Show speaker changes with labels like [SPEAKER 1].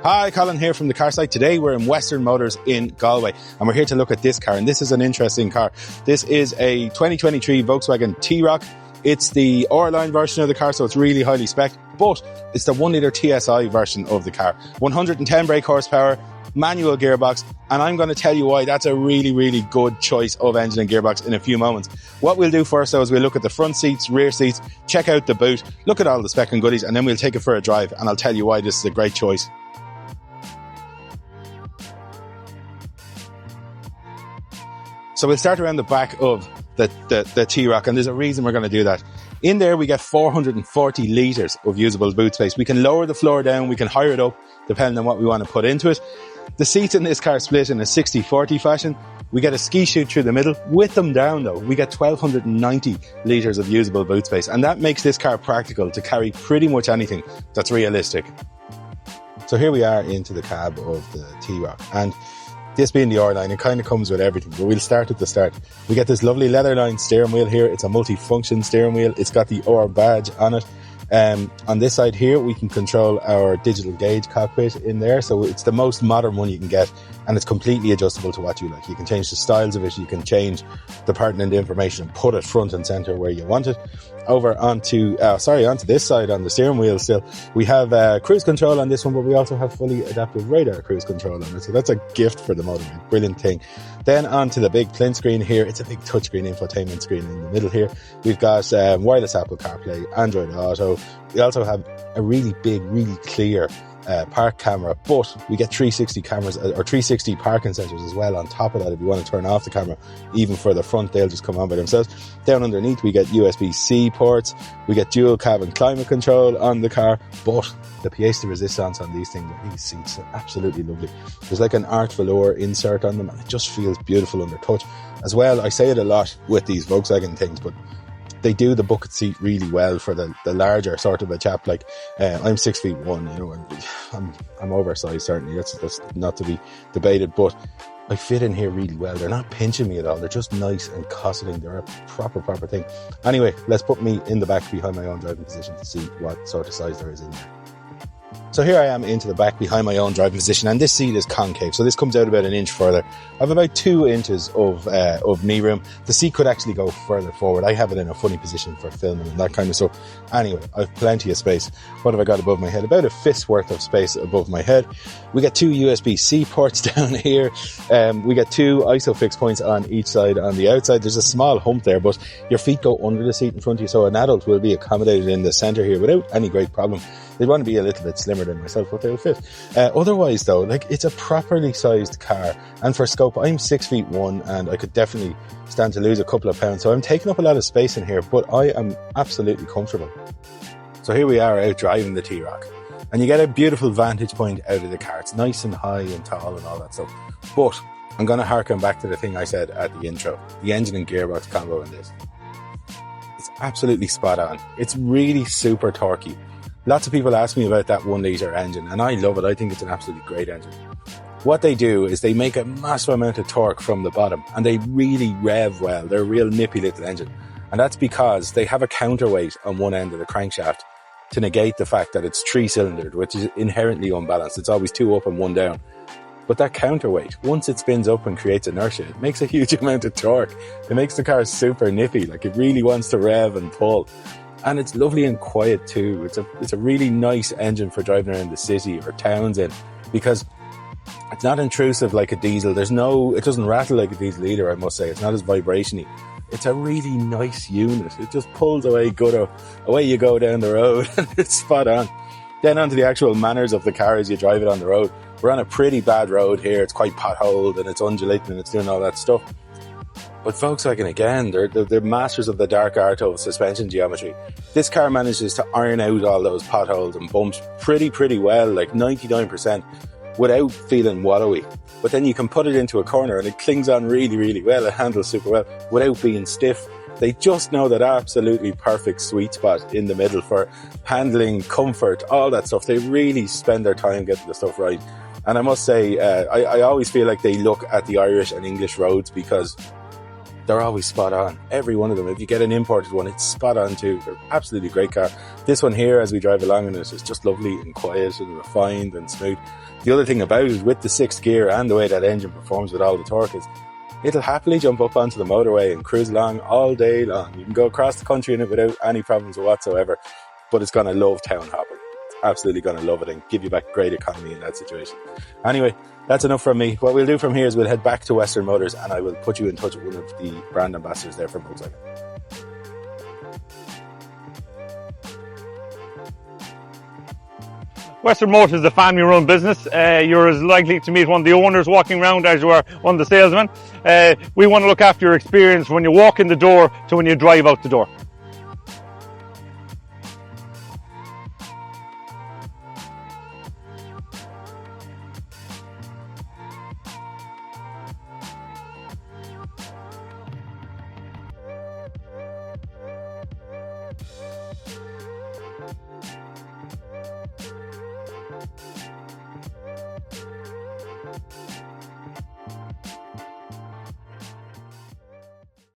[SPEAKER 1] Hi, Colin here from the car site. Today we're in Western Motors in Galway and we're here to look at this car, and this is an interesting car. This is a 2023 Volkswagen T-Roc. It's the R-Line version of the car, so it's really highly spec'd, but it's the 1 litre TSI version of the car. 110 brake horsepower, manual gearbox, and I'm going to tell you why that's a really, really good choice of engine and gearbox in a few moments. What we'll do first though is we'll look at the front seats, rear seats, check out the boot, look at all the spec and goodies, and then we'll take it for a drive and I'll tell you why this is a great choice. So we'll start around the back of the T-Roc, and there's a reason we're going to do that. In there we get 440 litres of usable boot space. We can lower the floor down, we can higher it up depending on what we want to put into it. The seats in this car split in a 60-40 fashion. We get a ski chute through the middle. With them down though, we get 1290 litres of usable boot space, and that makes this car practical to carry pretty much anything that's realistic. So here we are into the cab of the T-Roc, and this being the R-Line, it kind of comes with everything, but we'll start at the start. We get this lovely leather-lined steering wheel here. It's a multi-function steering wheel. It's got the R badge on it. On this side here, we can control our digital gauge cockpit in there. So it's the most modern one you can get, and it's completely adjustable to what you like. You can change the styles of it. You can change the pertinent information and put it front and center where you want it. Over onto this side on the steering wheel still, we have cruise control on this one, but we also have fully adaptive radar cruise control on it. So that's a gift for the motorman. Brilliant thing. Then onto the big plinth screen here. It's a big touchscreen infotainment screen in the middle here. We've got wireless Apple CarPlay, Android Auto. We also have a really big, really clear park camera, but we get 360 cameras or 360 parking sensors as well on top of that. If you want to turn off the camera, even for the front, they'll just come on by themselves. Down underneath, we get USB-C ports. We get dual cabin climate control on the car, but the pièce de résistance on these things, these seats are absolutely lovely. There's like an art velour insert on them, and it just feels beautiful under touch. As well, I say it a lot with these Volkswagen things, but they do the bucket seat really well for the larger sort of a chap. Like I'm 6'1", you know, and I'm oversized certainly. That's not to be debated, but I fit in here really well. They're not pinching me at all. They're just nice and cosseting. They're a proper thing. Anyway, let's put me in the back behind my own driving position to see what sort of size there is in there. So here I am into the back behind my own driving position, and this seat is concave, so this comes out about an inch further. I have about 2 inches of knee room. The seat could actually go further forward. I have it in a funny position for filming and that kind of stuff. Anyway, I've plenty of space. What have I got above my head? About a fist's worth of space above my head. We get 2 USB-C ports down here. We get 2 ISOFIX points on each side. On the outside, there's a small hump there, but your feet go under the seat in front of you, so an adult will be accommodated in the centre here without any great problem. They'd want to be a little bit slimmer than myself, but they'll fit. Otherwise though, like, it's a properly sized car, and for scope, I'm 6'1", and I could definitely stand to lose a couple of pounds, so I'm taking up a lot of space in here, but I am absolutely comfortable. So here we are out driving the T-Roc, and you get a beautiful vantage point out of the car. It's nice and high and tall and all that stuff, but I'm going to harken back to the thing I said at the intro, the engine and gearbox combo in this. It's absolutely spot on. It's really super torquey. Lots of people ask me about that 1 litre engine, and I love it. I think it's an absolutely great engine. What they do is they make a massive amount of torque from the bottom, and they really rev well. They're a real nippy little engine. And that's because they have a counterweight on one end of the crankshaft to negate the fact that it's 3-cylindered, which is inherently unbalanced. It's always 2 up and 1 down. But that counterweight, once it spins up and creates inertia, it makes a huge amount of torque. It makes the car super nippy. Like, it really wants to rev and pull. And it's lovely and quiet too. It's a really nice engine for driving around the city or towns in, because it's not intrusive like a diesel. It doesn't rattle like a diesel either, I must say. It's not as vibrationy. It's a really nice unit. It just pulls away good. Away you go down the road, and it's spot on. Then onto the actual manners of the car as you drive it on the road. We're on a pretty bad road here. It's quite potholed and it's undulating and it's doing all that stuff. But Volkswagen, again, they're masters of the dark art of suspension geometry. This car manages to iron out all those potholes and bumps pretty well, like 99%, without feeling wallowy. But then you can put it into a corner and it clings on really well. It handles super well without being stiff. They just know that absolutely perfect sweet spot in the middle for handling, comfort, all that stuff. They really spend their time getting the stuff right. And I must say, I always feel like they look at the Irish and English roads, because they're always spot on. Every one of them. If you get an imported one, it's spot on too. They're absolutely great car. This one here, as we drive along in it, is just lovely and quiet and refined and smooth. The other thing about it, with the 6th gear and the way that engine performs with all the torque, is it'll happily jump up onto the motorway and cruise along all day long. You can go across the country in it without any problems whatsoever, but it's going to love town hopping. It's absolutely going to love it and give you back great economy in that situation. Anyway, that's enough from me. What we'll do from here is we'll head back to Western Motors and I will put you in touch with one of the brand ambassadors there for Volkswagen.
[SPEAKER 2] Western Motors is a family-run business. You're as likely to meet one of the owners walking around as you are one of the salesmen. We want to look after your experience when you walk in the door to when you drive out the door.